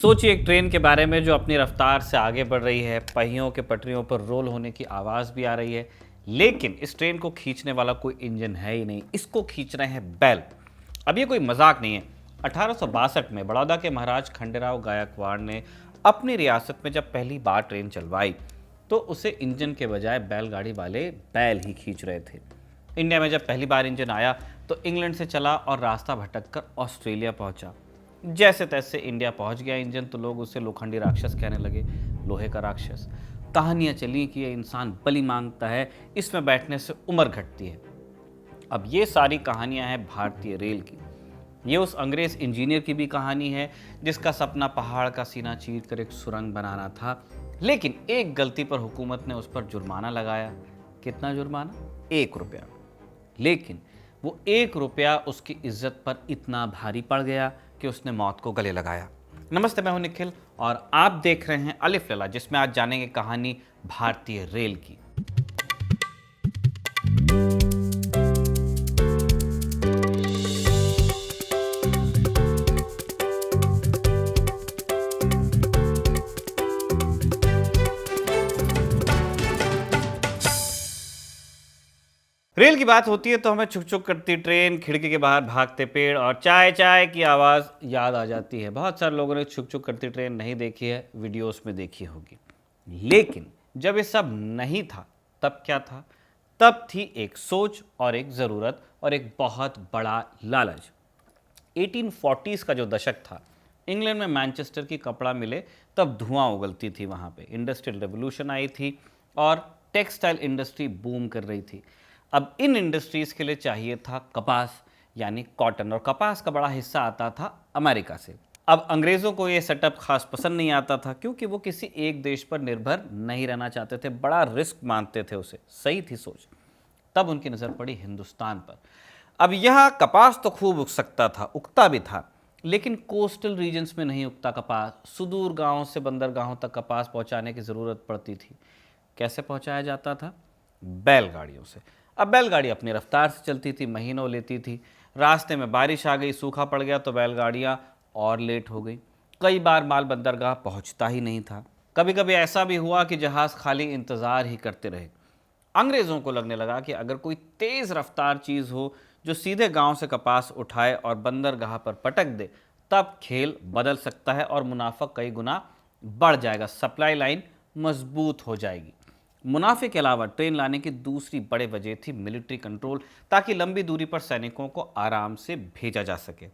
सोचिए एक ट्रेन के बारे में जो अपनी रफ्तार से आगे बढ़ रही है, पहियों के पटरियों पर रोल होने की आवाज़ भी आ रही है, लेकिन इस ट्रेन को खींचने वाला कोई इंजन है ही नहीं। इसको खींच रहे हैं बैल। अब ये कोई मजाक नहीं है। 1862 में बड़ौदा के महाराज खंडेराव गायकवाड़ ने अपनी रियासत में जब पहली बार ट्रेन चलवाई तो उसे इंजन के बजाय बैलगाड़ी वाले बैल ही खींच रहे थे। इंडिया में जब पहली बार इंजन आया तो इंग्लैंड से चला और रास्ता भटक कर ऑस्ट्रेलिया पहुंचा। जैसे तैसे इंडिया पहुंच गया इंजन तो लोग उसे लोखंडी राक्षस कहने लगे, लोहे का राक्षस। कहानियां चली कि ये इंसान बलि मांगता है, इसमें बैठने से उम्र घटती है। अब ये सारी कहानियां हैं भारतीय रेल की। ये उस अंग्रेज इंजीनियर की भी कहानी है जिसका सपना पहाड़ का सीना चीर कर एक सुरंग बनाना था, लेकिन एक गलती पर हुकूमत ने उस पर जुर्माना लगाया। कितना जुर्माना? 1 रुपया। लेकिन वो 1 रुपया उसकी इज्जत पर इतना भारी पड़ गया कि उसने मौत को गले लगाया। नमस्ते, मैं हूं निखिल और आप देख रहे हैं अलिफ लैला, जिसमें आज जानेंगे कहानी भारतीय रेल की। रेल की बात होती है तो हमें छुक छुक करती ट्रेन, खिड़की के बाहर भागते पेड़ और चाय चाय की आवाज़ याद आ जाती है। बहुत सारे लोगों ने छुक छुक करती ट्रेन नहीं देखी है, वीडियोस में देखी होगी। लेकिन जब ये सब नहीं था तब क्या था? तब थी एक सोच और एक ज़रूरत और एक बहुत बड़ा लालच। 1840s का जो दशक था, इंग्लैंड में मैनचेस्टर की कपड़ा मिले तब धुआं उगलती थी। वहाँ पे इंडस्ट्रियल रेवोल्यूशन आई थी और टेक्सटाइल इंडस्ट्री बूम कर रही थी। अब इन इंडस्ट्रीज़ के लिए चाहिए था कपास यानी कॉटन, और कपास का बड़ा हिस्सा आता था अमेरिका से। अब अंग्रेज़ों को ये सेटअप खास पसंद नहीं आता था क्योंकि वो किसी एक देश पर निर्भर नहीं रहना चाहते थे, बड़ा रिस्क मानते थे उसे। सही थी सोच। तब उनकी नज़र पड़ी हिंदुस्तान पर। अब यहाँ कपास तो खूब उग सकता था, उगता भी था, लेकिन कोस्टल रीजन्स में नहीं उगता कपास। सुदूर गांवों से बंदरगाहों तक कपास पहुंचाने की ज़रूरत पड़ती थी। कैसे पहुंचाया जाता था? बैलगाड़ियों से। अब बैलगाड़ी अपनी रफ्तार से चलती थी, महीनों लेती थी। रास्ते में बारिश आ गई, सूखा पड़ गया तो बैलगाड़ियाँ और लेट हो गई। कई बार माल बंदरगाह पहुंचता ही नहीं था। कभी कभी ऐसा भी हुआ कि जहाज़ खाली इंतज़ार ही करते रहे। अंग्रेज़ों को लगने लगा कि अगर कोई तेज़ रफ्तार चीज़ हो जो सीधे गांव से कपास उठाए और बंदरगाह पर पटक दे, तब खेल बदल सकता है और मुनाफा कई गुना बढ़ जाएगा, सप्लाई लाइन मजबूत हो जाएगी। मुनाफे के अलावा ट्रेन लाने की दूसरी बड़ी वजह थी मिलिट्री कंट्रोल, ताकि लंबी दूरी पर सैनिकों को आराम से भेजा जा सके।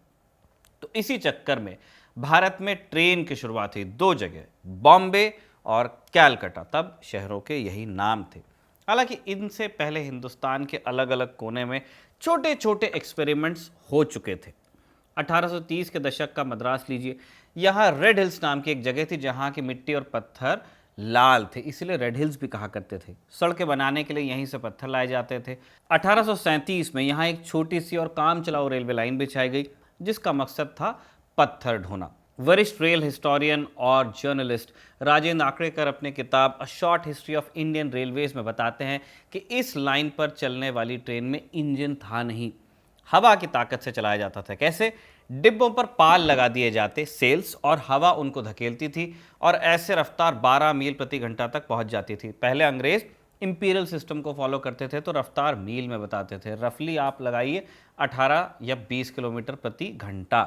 तो इसी चक्कर में भारत में ट्रेन की शुरुआत हुई 2 जगह, बॉम्बे और कैलकाटा। तब शहरों के यही नाम थे। हालांकि इनसे पहले हिंदुस्तान के अलग अलग कोने में छोटे छोटे एक्सपेरिमेंट्स हो चुके थे। 1830 के दशक का मद्रास लीजिए। यहाँ रेड हिल्स नाम की एक जगह थी जहाँ की मिट्टी और पत्थर लाल थे, इसलिए रेड हिल्स भी कहा करते थे। सड़कें बनाने के लिए यहीं से पत्थर लाए जाते थे। 1837 में यहाँ एक छोटी सी और काम चलाऊ रेलवे लाइन बिछाई गई जिसका मकसद था पत्थर ढोना। वरिष्ठ रेल हिस्टोरियन और जर्नलिस्ट राजेंद्र आकड़ेकर अपने किताब a short history of Indian railways में बताते हैं कि इस लाइन पर चलने वाली ट्रेन में इंजन था नहीं, हवा की ताकत से चलाया जाता था। कैसे? डिब्बों पर पाल लगा दिए जाते, सेल्स, और हवा उनको धकेलती थी और ऐसे रफ्तार 12 मील प्रति घंटा तक पहुंच जाती थी। पहले अंग्रेज इंपीरियल सिस्टम को फॉलो करते थे तो रफ्तार मील में बताते थे। रफली आप लगाइए 18 या 20 किलोमीटर प्रति घंटा।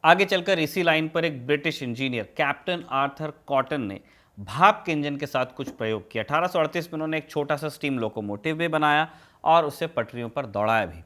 आगे चलकर इसी लाइन पर एक British engineer captain Arthur cotton ने भाप के इंजन के साथ कुछ प्रयोग किया। 1838 में उन्होंने एक छोटा सा स्टीम लोकोमोटिव भी बनाया और उसे पटरियों पर दौड़ाया भी।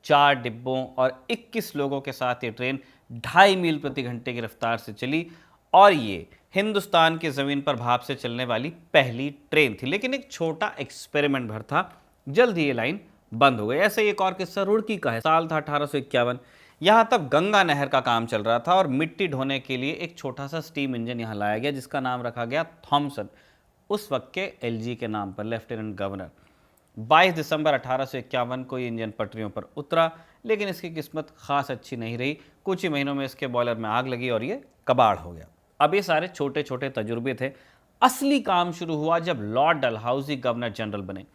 4 डिब्बों और 21 लोगों के साथ ये ट्रेन 2.5 मील प्रति घंटे की रफ्तार से चली और ये हिंदुस्तान की ज़मीन पर भाप से चलने वाली पहली ट्रेन थी। लेकिन एक छोटा एक्सपेरिमेंट भर था, जल्द ही ये लाइन बंद हो गई। ऐसे ही एक और किस्सा रुड़की का है। साल था 1851। यहाँ तब गंगा नहर का काम चल रहा था और मिट्टी ढोने के लिए एक छोटा सा स्टीम इंजन यहाँ लाया गया जिसका नाम रखा गया थॉमसन, उस वक्त के एलजी के नाम पर, लेफ्टिनेंट गवर्नर। 22 दिसंबर 1851 को ये इंजन पटरियों पर उतरा, लेकिन इसकी किस्मत खास अच्छी नहीं रही। कुछ ही महीनों में इसके बॉयलर में आग लगी और ये कबाड़ हो गया। अब ये सारे छोटे छोटे तजुर्बे थे। असली काम शुरू हुआ जब लॉर्ड डलहौजी गवर्नर जनरल बने।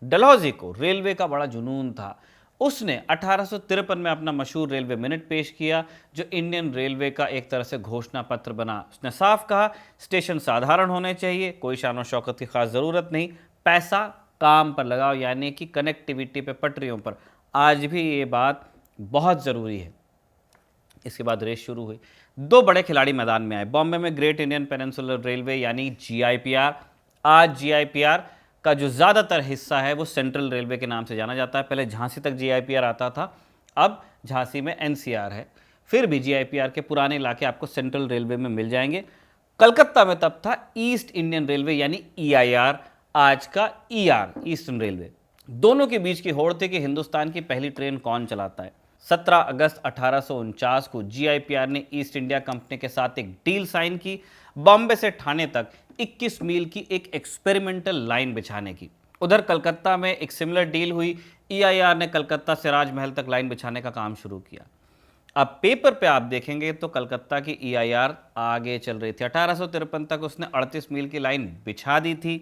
डलहौजी को रेलवे का बड़ा जुनून था। उसने 1853 में अपना मशहूर रेलवे मिनट पेश किया, जो इंडियन रेलवे का एक तरह से घोषणा पत्र बना। उसने साफ कहा, स्टेशन साधारण होने चाहिए, कोई शान और शौकत की खास ज़रूरत नहीं, पैसा काम पर लगाओ, यानी कि कनेक्टिविटी पे, पटरियों पर। आज भी ये बात बहुत ज़रूरी है। इसके बाद रेस शुरू हुई। दो बड़े खिलाड़ी मैदान में आए। बॉम्बे में ग्रेट इंडियन पेनिनसुलर रेलवे यानी जीआईपीआर। आज जीआईपीआर का जो ज़्यादातर हिस्सा है वो सेंट्रल रेलवे के नाम से जाना जाता है। पहले झांसी तक जीआईपीआर आता था, अब झांसी में एनसीआर है। फिर भी जीआईपीआर के पुराने इलाके आपको सेंट्रल रेलवे में मिल जाएंगे। कलकत्ता में तब था ईस्ट इंडियन रेलवे यानी ईआईआर, आज का ईआर, ईस्टर्न रेलवे। दोनों के बीच की होड़ थी कि हिंदुस्तान की पहली ट्रेन कौन चलाता है। 17 अगस्त 1849 को जीआईपीआर ने ईस्ट इंडिया कंपनी के साथ एक डील साइन की, बॉम्बे से ठाणे तक 21 मील की एक एक्सपेरिमेंटल लाइन बिछाने की। उधर कलकत्ता में एक सिमिलर डील हुई। ईआईआर ने कलकत्ता से राजमहल तक लाइन बिछाने का काम शुरू किया। अब पेपर पे आप देखेंगे तो कलकत्ता की ईआईआर आगे चल रही थी। 1853 तक उसने 38 मील की लाइन बिछा दी थी,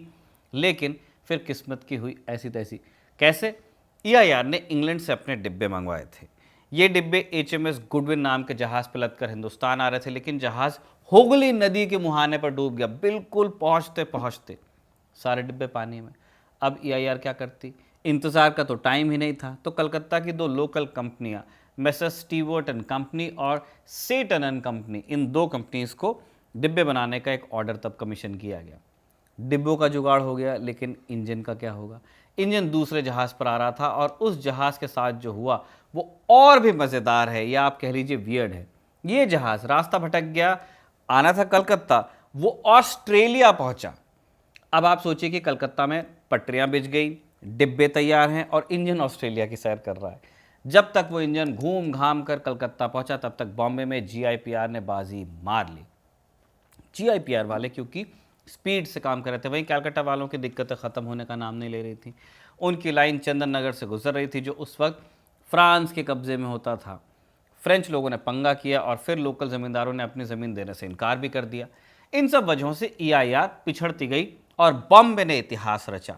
लेकिन फिर किस्मत की हुई ऐसी तैसी। कैसे? ईआईआर ने इंग्लैंड से अपने डिब्बे मंगवाए थे। ये डिब्बे एचएमएस गुडविन नाम के जहाज पर लदकर हिंदुस्तान आ रहे थे, लेकिन जहाज हुगली नदी के मुहाने पर डूब गया। बिल्कुल पहुंचते पहुंचते सारे डिब्बे पानी में। अब ईआईआर क्या करती? इंतजार का तो टाइम ही नहीं था, तो कलकत्ता की दो लोकल कंपनियां मैसर्स स्टीवर्ट एंड कंपनी और सेटन एंड कंपनी, इन दो कंपनीज को डिब्बे बनाने का एक ऑर्डर तब कमीशन किया गया। डिब्बों का जुगाड़ हो गया, लेकिन इंजन का क्या होगा? इंजन दूसरे जहाज पर आ रहा था और उस जहाज के साथ जो हुआ वो और भी मज़ेदार है, या आप कह लीजिए वियर्ड है। ये जहाज रास्ता भटक गया, आना था कलकत्ता, वो ऑस्ट्रेलिया पहुंचा। अब आप सोचिए कि कलकत्ता में पटरियां बिछ गई, डिब्बे तैयार हैं और इंजन ऑस्ट्रेलिया की सैर कर रहा है। जब तक वो इंजन घूम घाम कर कलकत्ता पहुंचा, तब तक बॉम्बे में जीआईपीआर ने बाजी मार ली। जीआईपीआर वाले क्योंकि स्पीड से काम कर रहे थे, वहीं कलकत्ता वालों की दिक्कतें ख़त्म होने का नाम नहीं ले रही थी। उनकी लाइन चंदन नगर से गुजर रही थी, जो उस वक्त फ्रांस के कब्जे में होता था। फ्रेंच लोगों ने पंगा किया और फिर लोकल ज़मींदारों ने अपनी ज़मीन देने से इनकार भी कर दिया। इन सब वजहों से ईआईआर पिछड़ती गई और बॉम्बे ने इतिहास रचा।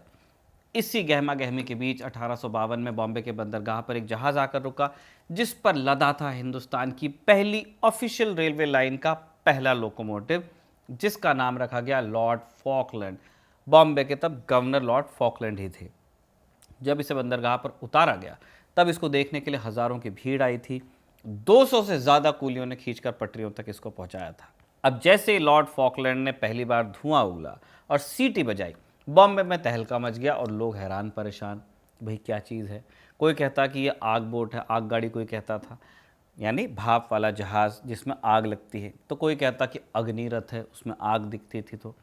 इसी गहमा गहमी के बीच 1852 में बॉम्बे के बंदरगाह पर एक जहाज़ आकर रुका, जिस पर लदा था हिंदुस्तान की पहली ऑफिशियल रेलवे लाइन का पहला लोकोमोटिव, जिसका नाम रखा गया लॉर्ड फॉकलैंड। बॉम्बे के तब गवर्नर लॉर्ड फॉकलैंड ही थे। जब इसे बंदरगाह पर उतारा गया, तब इसको देखने के लिए हज़ारों की भीड़ आई थी। 200 से ज़्यादा कूलियों ने खींचकर पटरियों तक इसको पहुंचाया था। अब जैसे ही लॉर्ड फॉकलैंड ने पहली बार धुआं उगला और सीटी बजाई, बॉम्बे में तहलका मच गया और लोग हैरान परेशान, भाई क्या चीज़ है। कोई कहता कि ये आग बोट है, आग गाड़ी कोई कहता था, यानी भाप वाला जहाज़ जिसमें आग लगती है। तो कोई कहता कि अग्नि रथ है, उसमें आग दिखती थी। तो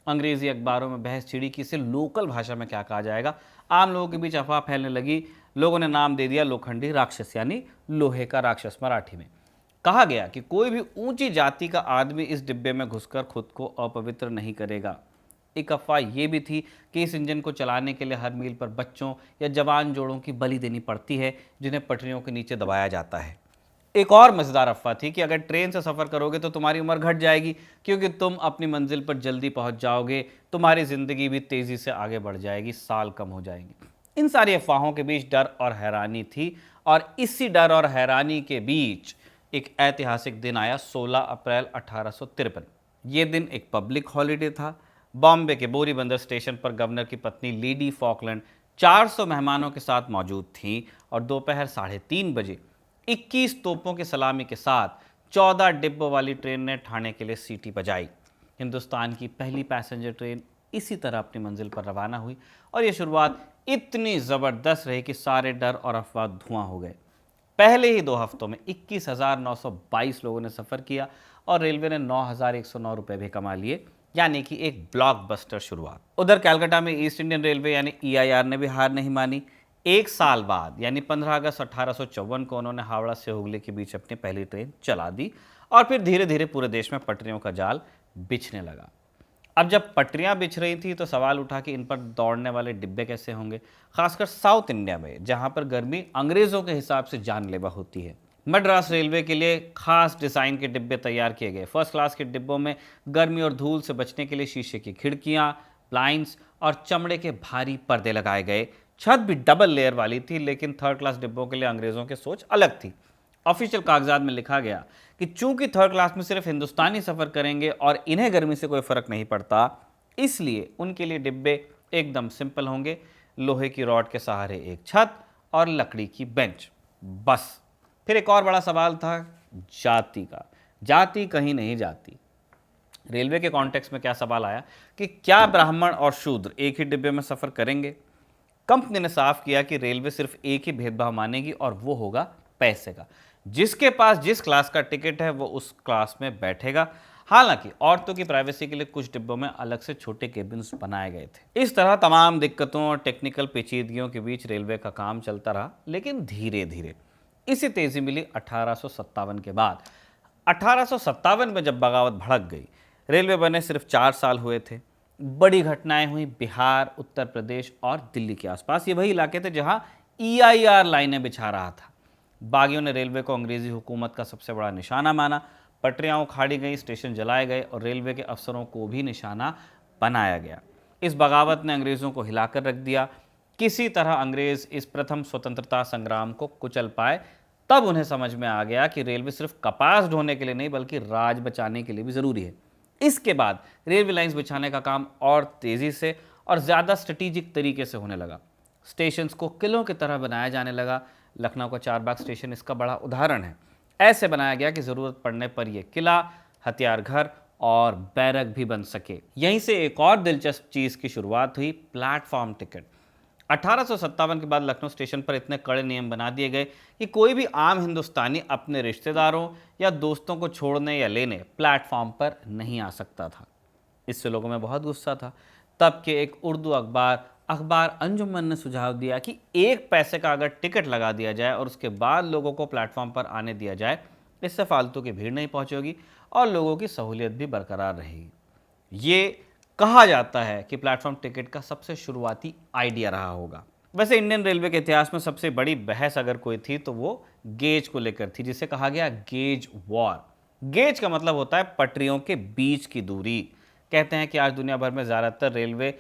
अंग्रेज़ी अखबारों में बहस छिड़ी कि इसे लोकल भाषा में क्या कहा जाएगा। आम लोगों के बीच अफवाह फैलने लगी। लोगों ने नाम दे दिया लोखंडी राक्षस, यानी लोहे का राक्षस मराठी में। कहा गया कि कोई भी ऊंची जाति का आदमी इस डिब्बे में घुसकर खुद को अपवित्र नहीं करेगा। एक अफवाह ये भी थी कि इस इंजन को चलाने के लिए हर मील पर बच्चों या जवान जोड़ों की बलि देनी पड़ती है, जिन्हें पटरियों के नीचे दबाया जाता है। एक और मज़ेदार अफवाह थी कि अगर ट्रेन से सफ़र करोगे तो तुम्हारी उम्र घट जाएगी, क्योंकि तुम अपनी मंजिल पर जल्दी पहुंच जाओगे, तुम्हारी ज़िंदगी भी तेज़ी से आगे बढ़ जाएगी, साल कम हो जाएंगे। इन सारी अफवाहों के बीच डर और हैरानी थी, और इसी डर और हैरानी के बीच एक ऐतिहासिक दिन आया, 16 अप्रैल 1853। ये दिन एक पब्लिक हॉलीडे था। बॉम्बे के बोरी बंदर स्टेशन पर गवर्नर की पत्नी लेडी फॉकलैंड 400 मेहमानों के साथ मौजूद थीं, और दोपहर 3:30 बजे 21 तोपों की सलामी के साथ 14 डिब्बों वाली ट्रेन ने ठाणे के लिए सीटी बजाई। हिंदुस्तान की पहली पैसेंजर ट्रेन इसी तरह अपनी मंजिल पर रवाना हुई, और यह शुरुआत इतनी ज़बरदस्त रही कि सारे डर और अफवाह धुआं हो गए। पहले ही 2 हफ्तों में 21,922 लोगों ने सफ़र किया और रेलवे ने 9,109 रुपये भी कमा लिए, यानी कि एक ब्लॉकबस्टर शुरुआत। उधर कलकत्ता में ईस्ट इंडियन रेलवे यानी ईआईआर ने भी हार नहीं मानी। एक साल बाद यानी 15 अगस्त 1854 को उन्होंने हावड़ा से हुगली के बीच अपनी पहली ट्रेन चला दी, और फिर धीरे धीरे पूरे देश में पटरियों का जाल बिछने लगा। अब जब पटरियां बिछ रही थी तो सवाल उठा कि इन पर दौड़ने वाले डिब्बे कैसे होंगे, खासकर साउथ इंडिया में, जहां पर गर्मी अंग्रेज़ों के हिसाब से जानलेवा होती है। मद्रास रेलवे के लिए खास डिज़ाइन के डिब्बे तैयार किए गए। फर्स्ट क्लास के डिब्बों में गर्मी और धूल से बचने के लिए शीशे की खिड़कियां, ब्लाइंड्स और चमड़े के भारी पर्दे लगाए गए, छत भी डबल लेयर वाली थी, लेकिन थर्ड क्लास डिब्बों के लिए अंग्रेजों की सोच अलग थी। ऑफिशियल कागजात में लिखा गया कि चूंकि थर्ड क्लास में सिर्फ हिंदुस्तानी सफर करेंगे और इन्हें गर्मी से कोई फर्क नहीं पड़ता, इसलिए उनके लिए डिब्बे एकदम सिंपल होंगे, लोहे की रॉड के सहारे एक छत और लकड़ी की बेंच, बस। फिर एक और बड़ा सवाल था जाति का। जाति कहीं नहीं जाती। रेलवे के कॉन्टेक्स्ट में क्या सवाल आया कि क्या ब्राह्मण और शूद्र एक ही डिब्बे में सफर करेंगे? कंपनी ने साफ किया कि रेलवे सिर्फ एक ही भेदभाव मानेगी और वो होगा पैसे का। जिसके पास जिस क्लास का टिकट है वो उस क्लास में बैठेगा। हालांकि औरतों की प्राइवेसी के लिए कुछ डिब्बों में अलग से छोटे केबिन्स बनाए गए थे। इस तरह तमाम दिक्कतों और टेक्निकल पेचीदगियों के बीच रेलवे का काम चलता रहा, लेकिन धीरे धीरे इसी तेजी मिली 1857 के बाद। 1857 में जब बगावत भड़क गई, रेलवे बने सिर्फ 4 साल हुए थे। बड़ी घटनाएं हुई बिहार, उत्तर प्रदेश और दिल्ली के आसपास। ये वही इलाके थे जहां EIR लाइनें बिछा रहा था। बागियों ने रेलवे को अंग्रेजी हुकूमत का सबसे बड़ा निशाना माना। पटरियां उखाड़ी गई, स्टेशन जलाए गए और रेलवे के अफसरों को भी निशाना बनाया गया। इस बगावत ने अंग्रेजों को हिलाकर रख दिया। किसी तरह अंग्रेज इस प्रथम स्वतंत्रता संग्राम को कुचल पाए। तब उन्हें समझ में आ गया कि रेलवे सिर्फ कपास ढोने के लिए नहीं बल्कि राज बचाने के लिए भी जरूरी है। इसके बाद रेलवे लाइंस बिछाने का काम और तेजी से और ज़्यादा स्ट्रेटेजिक तरीके से होने लगा। स्टेशंस को किलों की तरह बनाया जाने लगा। लखनऊ का चारबाग स्टेशन इसका बड़ा उदाहरण है। ऐसे बनाया गया कि ज़रूरत पड़ने पर यह किला, हथियार घर और बैरक भी बन सके। यहीं से एक और दिलचस्प चीज़ की शुरुआत हुई, प्लेटफॉर्म टिकट। 1857 के बाद लखनऊ स्टेशन पर इतने कड़े नियम बना दिए गए कि कोई भी आम हिंदुस्तानी अपने रिश्तेदारों या दोस्तों को छोड़ने या लेने प्लेटफॉर्म पर नहीं आ सकता था। इससे लोगों में बहुत गुस्सा था। तब के एक उर्दू अखबार अंजुमन ने सुझाव दिया कि 1 पैसे का अगर टिकट लगा दिया जाए और उसके बाद लोगों को प्लेटफॉर्म पर आने दिया जाए, इससे फालतू की भीड़ नहीं पहुंचेगी और लोगों की सहूलियत भी बरकरार रहेगी। ये कहा जाता है कि प्लेटफॉर्म टिकट का सबसे शुरुआती आइडिया रहा होगा। वैसे इंडियन रेलवे के इतिहास में सबसे बड़ी बहस अगर कोई थी तो वो गेज को लेकर थी, जिसे कहा गया गेज वॉर। गेज का मतलब होता है पटरियों के बीच की दूरी। कहते हैं कि आज दुनिया भर में ज़्यादातर रेलवे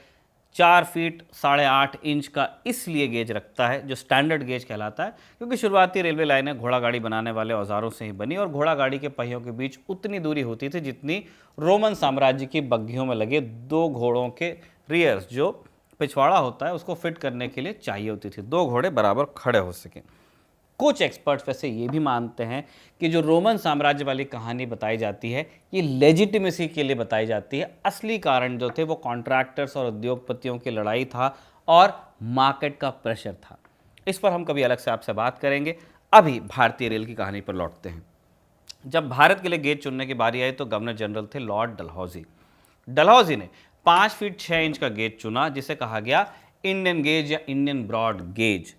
4 फीट 8.5 इंच का इसलिए गेज रखता है, जो स्टैंडर्ड गेज कहलाता है, क्योंकि शुरुआती रेलवे लाइनें घोड़ा गाड़ी बनाने वाले औजारों से ही बनी और घोड़ा गाड़ी के पहियों के बीच उतनी दूरी होती थी जितनी रोमन साम्राज्य की बग्घियों में लगे 2 घोड़ों के रियर्स, जो पिछवाड़ा होता है, उसको फिट करने के लिए चाहिए होती थी। 2 घोड़े बराबर खड़े हो सकें। कुछ एक्सपर्ट्स वैसे ये भी मानते हैं कि जो रोमन साम्राज्य वाली कहानी बताई जाती है, ये लेजिटिमेसी के लिए बताई जाती है। असली कारण जो थे वो कॉन्ट्रैक्टर्स और उद्योगपतियों की लड़ाई था और मार्केट का प्रेशर था। इस पर हम कभी अलग से आपसे बात करेंगे। अभी भारतीय रेल की कहानी पर लौटते हैं। जब भारत के लिए गेज चुनने की बारी आई तो गवर्नर जनरल थे लॉर्ड डलहौजी। डलहौजी ने 5 फीट 6 इंच का गेज चुना, जिसे कहा गया इंडियन गेज या इंडियन ब्रॉड गेज।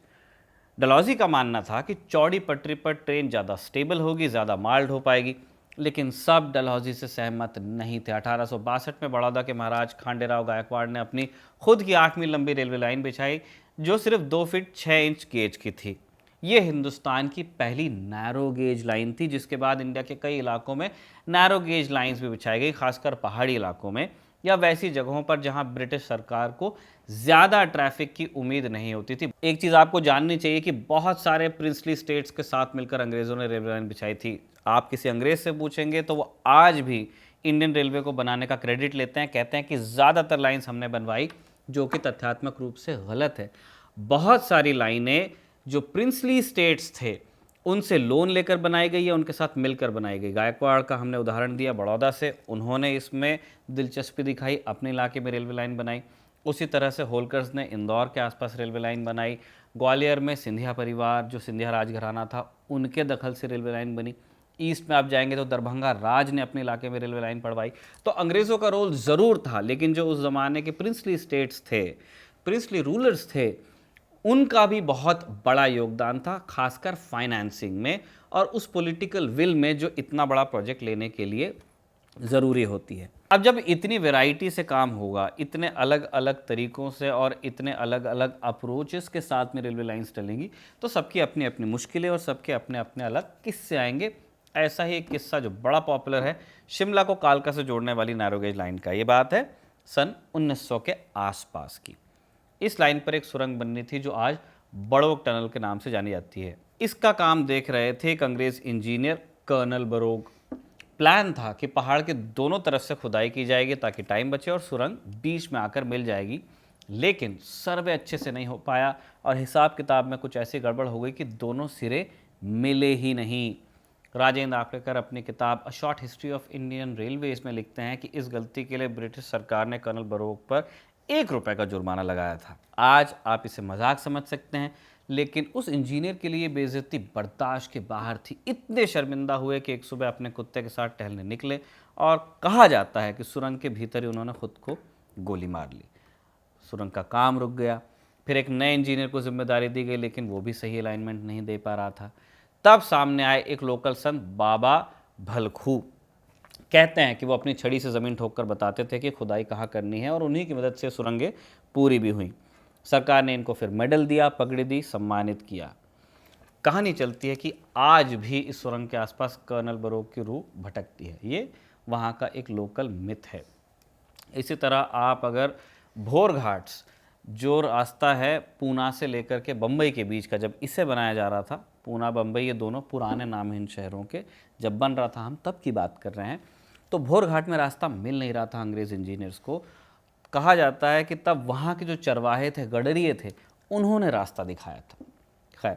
डलहौजी का मानना था कि चौड़ी पटरी पर ट्रेन ज़्यादा स्टेबल होगी, ज़्यादा माल ढो पाएगी, लेकिन सब डलहौजी से सहमत नहीं थे। 1862 में बड़ौदा के महाराज खांडेराव गायकवाड़ ने अपनी खुद की 8 मील लंबी रेलवे लाइन बिछाई, जो सिर्फ 2 फीट 6 इंच गेज की थी। ये हिंदुस्तान की पहली नैरो गेज लाइन थी, जिसके बाद इंडिया के कई इलाकों में नैरो गेज लाइंस भी बिछाई गई, खासकर पहाड़ी इलाकों में या वैसी जगहों पर जहां ब्रिटिश सरकार को ज़्यादा ट्रैफिक की उम्मीद नहीं होती थी। एक चीज़ आपको जाननी चाहिए कि बहुत सारे प्रिंसली स्टेट्स के साथ मिलकर अंग्रेज़ों ने रेलवे लाइन बिछाई थी। आप किसी अंग्रेज़ से पूछेंगे तो वो आज भी इंडियन रेलवे को बनाने का क्रेडिट लेते हैं। कहते हैं कि ज़्यादातर लाइन्स हमने बनवाई, जो कि तथ्यात्मक रूप से गलत है। बहुत सारी लाइनें जो प्रिंसली स्टेट्स थे उनसे लोन लेकर बनाई गई या उनके साथ मिलकर बनाई गई। गायकवाड़ का हमने उदाहरण दिया बड़ौदा से, उन्होंने इसमें दिलचस्पी दिखाई, अपने इलाके में रेलवे लाइन बनाई। उसी तरह से होलकर्स ने इंदौर के आसपास रेलवे लाइन बनाई। ग्वालियर में सिंधिया परिवार, जो सिंधिया राजघराना था, उनके दखल से रेलवे लाइन बनी। ईस्ट में आप जाएंगे तो दरभंगा राज ने अपने इलाके में रेलवे लाइन पड़वाई। तो अंग्रेज़ों का रोल ज़रूर था, लेकिन जो उस ज़माने के प्रिंसली स्टेट्स थे, प्रिंसली रूलर्स थे, उनका भी बहुत बड़ा योगदान था, खासकर फाइनेंसिंग में और उस पॉलिटिकल विल में जो इतना बड़ा प्रोजेक्ट लेने के लिए ज़रूरी होती है। अब जब इतनी वैरायटी से काम होगा, इतने अलग अलग तरीक़ों से और इतने अलग अलग अप्रोचेस के साथ में रेलवे लाइंस चलेंगी, तो सबकी अपनी अपनी मुश्किलें और सबके अपने अपने अलग किस्से आएंगे। ऐसा ही एक किस्सा जो बड़ा पॉपुलर है, शिमला को कालका से जोड़ने वाली नैरो गेज लाइन का। ये बात है सन 1900 के आसपास की। इस लाइन पर एक सुरंग बननी थी जो आज बड़ोग टनल के नाम से जानी जाती है। इसका काम देख रहे थे एक अंग्रेज इंजीनियर कर्नल बरोग। प्लान था कि पहाड़ के दोनों तरफ से खुदाई की जाएगी ताकि टाइम बचे और सुरंग बीच में आकर मिल जाएगी, लेकिन सर्वे अच्छे से नहीं हो पाया और हिसाब किताब में कुछ ऐसी गड़बड़ हो गई कि दोनों सिरे मिले ही नहीं। राजेंद्र आकड़कर अपनी किताब a short history of Indian railways में लिखते हैं कि इस गलती के लिए ब्रिटिश सरकार ने कर्नल बरोग पर 1 रुपए का जुर्माना लगाया था। आज आप इसे मजाक समझ सकते हैं, लेकिन उस इंजीनियर के लिए बेइज्जती बर्दाश्त के बाहर थी। इतने शर्मिंदा हुए कि एक सुबह अपने कुत्ते के साथ टहलने निकले और कहा जाता है कि सुरंग के भीतर ही उन्होंने खुद को गोली मार ली। सुरंग का काम रुक गया। फिर एक नए इंजीनियर को जिम्मेदारी दी गई, लेकिन वो भी सही अलाइनमेंट नहीं दे पा रहा था। तब सामने आए एक लोकल संत बाबा भलखू। कहते हैं कि वो अपनी छड़ी से ज़मीन ठोक कर बताते थे कि खुदाई कहाँ करनी है और उन्हीं की मदद से सुरंगें पूरी भी हुई। सरकार ने इनको फिर मेडल दिया, पगड़ी दी, सम्मानित किया। कहानी चलती है कि आज भी इस सुरंग के आसपास कर्नल बरोग की रूह भटकती है। ये वहाँ का एक लोकल मिथ है। इसी तरह आप अगर भोर घाट्स जो रास्ता है पूना से लेकर के बम्बई के बीच का, जब इसे बनाया जा रहा था, पूना बम्बई ये दोनों पुराने नामहीन शहरों के जब बन रहा था, हम तब की बात कर रहे हैं, तो भोर घाट में रास्ता मिल नहीं रहा था अंग्रेज़ इंजीनियर्स को। कहा जाता है कि तब वहाँ के जो चरवाहे थे, गडरिये थे, उन्होंने रास्ता दिखाया था। खैर,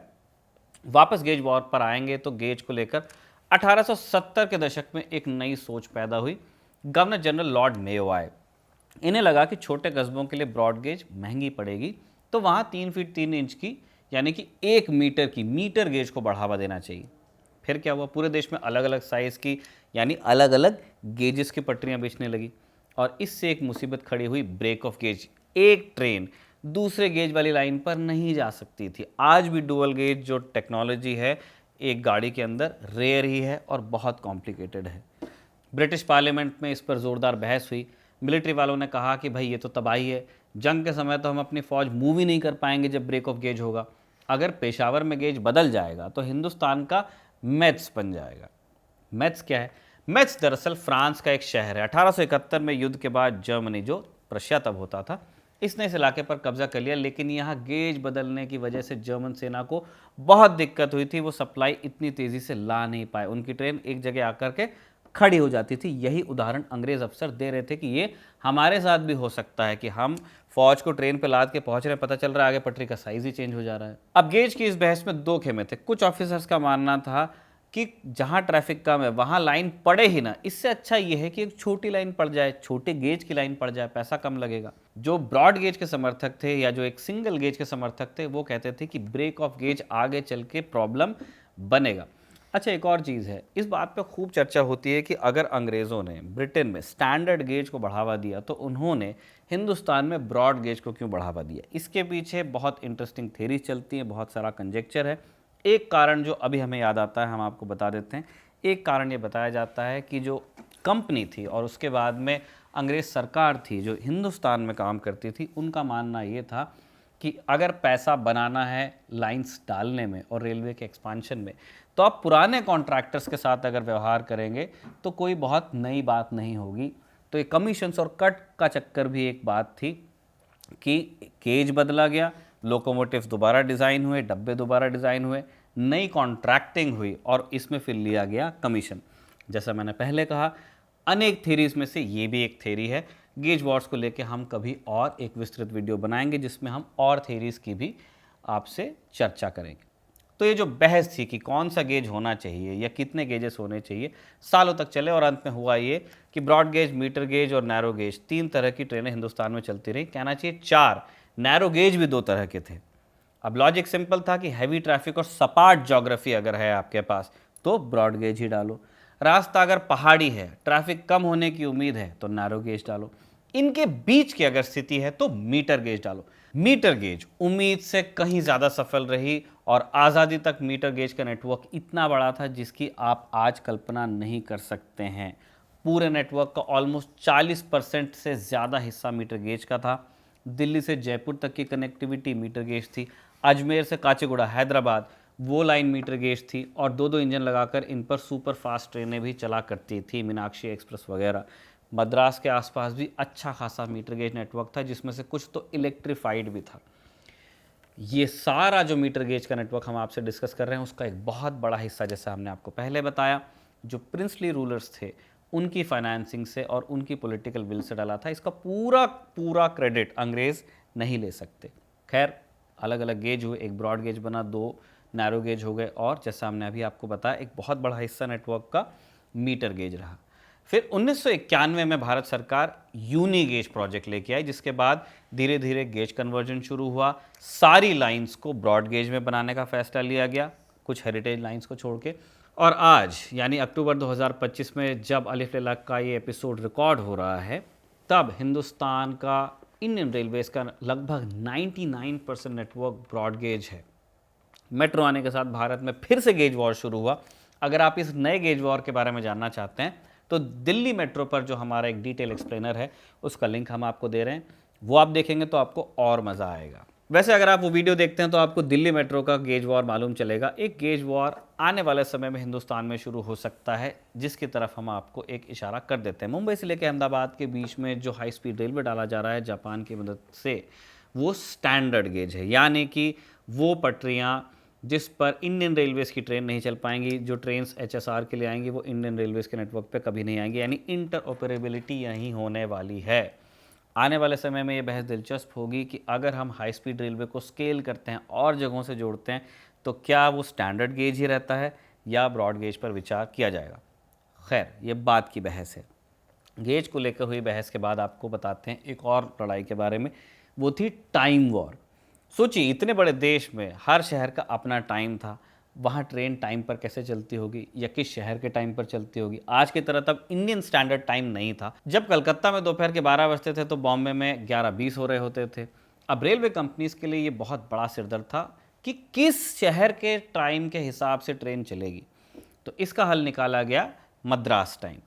वापस गेज वॉर पर आएंगे तो गेज को लेकर 1870 के दशक में एक नई सोच पैदा हुई। गवर्नर जनरल लॉर्ड मेयो आए। इन्हें लगा कि छोटे कस्बों के लिए ब्रॉड गेज महंगी पड़ेगी, तो वहाँ 3 फीट 3 इंच की यानी कि 1 मीटर की मीटर गेज को बढ़ावा देना चाहिए। फिर क्या हुआ, पूरे देश में अलग अलग साइज़ की यानी अलग अलग गेजेस की पटरियाँ बिछने लगी और इससे एक मुसीबत खड़ी हुई, ब्रेक ऑफ गेज। एक ट्रेन दूसरे गेज वाली लाइन पर नहीं जा सकती थी। आज भी डुअल गेज जो टेक्नोलॉजी है एक गाड़ी के अंदर रेयर ही है और बहुत कॉम्प्लिकेटेड है। ब्रिटिश पार्लियामेंट में इस पर ज़ोरदार बहस हुई। मिलिट्री वालों ने कहा कि भाई ये तो तबाही है, जंग के समय तो हम अपनी फ़ौज मूव ही नहीं कर पाएंगे जब ब्रेक ऑफ गेज होगा। अगर पेशावर में गेज बदल जाएगा तो हिंदुस्तान का मेत्स बन जाएगा। मेत्स क्या है? मेत्स दरअसल फ्रांस का एक शहर है। 1871 में युद्ध के बाद जर्मनी, जो प्रशिया तब होता था, इसने इस इलाके पर कब्जा कर लिया, लेकिन यहाँ गेज बदलने की वजह से जर्मन सेना को बहुत दिक्कत हुई थी। वो सप्लाई इतनी तेज़ी से ला नहीं पाए, उनकी ट्रेन एक जगह आकर के खड़ी हो जाती थी। यही उदाहरण अंग्रेज़ अफसर दे रहे थे कि ये हमारे साथ भी हो सकता है कि हम फौज को ट्रेन पे लाद के पहुंच रहे हैं, पता चल रहा है आगे पटरी का साइज़ ही चेंज हो जा रहा है। अब गेज की इस बहस में 2 खेमे थे। कुछ ऑफिसर्स का मानना था कि जहां ट्रैफिक कम है वहां लाइन पड़े ही ना, इससे अच्छा ये है कि एक छोटी लाइन पड़ जाए, छोटे गेज की लाइन पड़ जाए, पैसा कम लगेगा। जो ब्रॉड गेज के समर्थक थे या जो एक सिंगल गेज के समर्थक थे, वो कहते थे कि ब्रेक ऑफ गेज आगे चल के प्रॉब्लम बनेगा। अच्छा, एक और चीज़ है, इस बात पे खूब चर्चा होती है कि अगर अंग्रेज़ों ने ब्रिटेन में स्टैंडर्ड गेज को बढ़ावा दिया तो उन्होंने हिंदुस्तान में ब्रॉड गेज को क्यों बढ़ावा दिया। इसके पीछे बहुत इंटरेस्टिंग थेरीज चलती हैं, बहुत सारा कंजेक्चर है। एक कारण जो अभी हमें याद आता है हम आपको बता देते हैं। एक कारण ये बताया जाता है कि जो कंपनी थी और उसके बाद में अंग्रेज़ सरकार थी जो हिंदुस्तान में काम करती थी, उनका मानना ये था कि अगर पैसा बनाना है लाइंस डालने में और रेलवे के एक्सपांशन में, तो आप पुराने कॉन्ट्रैक्टर्स के साथ अगर व्यवहार करेंगे तो कोई बहुत नई बात नहीं होगी। तो ये कमीशंस और कट का चक्कर भी एक बात थी कि गेज बदला गया, लोकोमोटिव्स दोबारा डिज़ाइन हुए, डब्बे दोबारा डिज़ाइन हुए, नई कॉन्ट्रैक्टिंग हुई और इसमें फिर लिया गया कमीशन। जैसा मैंने पहले कहा, अनेक थेरीज में से ये भी एक थेरी है। गेज वॉर्स को लेके हम कभी और एक विस्तृत वीडियो बनाएंगे जिसमें हम और थेरीज की भी आपसे चर्चा करेंगे। तो ये जो बहस थी कि कौन सा गेज होना चाहिए या कितने गेजेस होने चाहिए, सालों तक चले और अंत में हुआ ये कि ब्रॉड गेज, मीटर गेज और नैरो गेज 3 तरह की ट्रेनें हिंदुस्तान में चलती रही। कहना चाहिए 4, नैरो गेज भी 2 तरह के थे। अब लॉजिक सिंपल था कि हैवी ट्रैफिक और सपाट ज्योग्राफी अगर है आपके पास तो ब्रॉड गेज ही डालो। रास्ता अगर पहाड़ी है, ट्रैफिक कम होने की उम्मीद है तो नैरो गेज डालो। इनके बीच की अगर स्थिति है तो मीटर गेज डालो। मीटर गेज उम्मीद से कहीं ज़्यादा सफल रही और आज़ादी तक मीटर गेज का नेटवर्क इतना बड़ा था जिसकी आप आज कल्पना नहीं कर सकते हैं। पूरे नेटवर्क का ऑलमोस्ट 40% से ज़्यादा हिस्सा मीटर गेज का था। दिल्ली से जयपुर तक की कनेक्टिविटी मीटर गेज थी। अजमेर से काचीगुड़ा हैदराबाद वो लाइन मीटर गेज थी और 2-2 इंजन लगाकर इन पर सुपर फास्ट ट्रेनें भी चला करती थी, मीनाक्षी एक्सप्रेस वगैरह। मद्रास के आसपास भी अच्छा खासा मीटर गेज नेटवर्क था, जिसमें से कुछ तो इलेक्ट्रीफाइड भी था। ये सारा जो मीटर गेज का नेटवर्क हम आपसे डिस्कस कर रहे हैं, उसका एक बहुत बड़ा हिस्सा, जैसा हमने आपको पहले बताया, जो प्रिंसली रूलर्स थे उनकी फाइनेंसिंग से और उनकी पॉलिटिकल विल से डाला था। इसका पूरा पूरा क्रेडिट अंग्रेज नहीं ले सकते। खैर, अलग अलग गेज हुए, एक ब्रॉड गेज बना, 2 नैरो गेज हो गए, और जैसा हमने अभी आपको बताया, एक बहुत बड़ा हिस्सा नेटवर्क का मीटर गेज रहा। फिर 1991 में भारत सरकार यूनी गेज प्रोजेक्ट लेके आई, जिसके बाद धीरे धीरे गेज कन्वर्जन शुरू हुआ। सारी लाइंस को ब्रॉड गेज में बनाने का फैसला लिया गया, कुछ हेरिटेज लाइंस को छोड़ के। और आज यानी अक्टूबर 2025 में जब अलिफ लैला का ये एपिसोड रिकॉर्ड हो रहा है, तब हिंदुस्तान का इंडियन रेलवेज का लगभग 99% नेटवर्क ब्रॉड गेज है। मेट्रो आने के साथ भारत में फिर से गेज वॉर शुरू हुआ। अगर आप इस नए गेज वॉर के बारे में जानना चाहते हैं तो दिल्ली मेट्रो पर जो हमारा एक डिटेल एक्सप्लेनर है, उसका लिंक हम आपको दे रहे हैं, वो आप देखेंगे तो आपको और मज़ा आएगा। वैसे अगर आप वो वीडियो देखते हैं तो आपको दिल्ली मेट्रो का गेज वॉर मालूम चलेगा। एक गेज वॉर आने वाले समय में हिंदुस्तान में शुरू हो सकता है, जिसकी तरफ हम आपको एक इशारा कर देते हैं। मुंबई से लेकर अहमदाबाद के बीच में जो हाई स्पीड रेलवे डाला जा रहा है जापान की मदद से, वो स्टैंडर्ड गेज है, यानी कि वो पटरियाँ जिस पर इंडियन रेलवेज की ट्रेन नहीं चल पाएंगी। जो ट्रेन्स HSR के लिए आएंगी वो इंडियन रेलवेज के नेटवर्क पे कभी नहीं आएंगी, यानी इंटरऑपरेबिलिटी यहीं होने वाली है। आने वाले समय में ये बहस दिलचस्प होगी कि अगर हम हाई स्पीड रेलवे को स्केल करते हैं और जगहों से जोड़ते हैं, तो क्या वो स्टैंडर्ड गेज ही रहता है या ब्रॉड गेज पर विचार किया जाएगा। खैर, ये बात की बहस है। गेज को लेकर हुई बहस के बाद आपको बताते हैं एक और लड़ाई के बारे में, वो थी टाइम वॉर। सोचिए, इतने बड़े देश में हर शहर का अपना टाइम था, वहाँ ट्रेन टाइम पर कैसे चलती होगी या किस शहर के टाइम पर चलती होगी। आज की तरह तब इंडियन स्टैंडर्ड टाइम नहीं था। जब कलकत्ता में दोपहर के 12 बजते थे तो बॉम्बे में 11:20 हो रहे होते थे। अब रेलवे कंपनीज के लिए ये बहुत बड़ा सिरदर्द था कि किस शहर के टाइम के हिसाब से ट्रेन चलेगी। तो इसका हल निकाला गया मद्रास टाइम।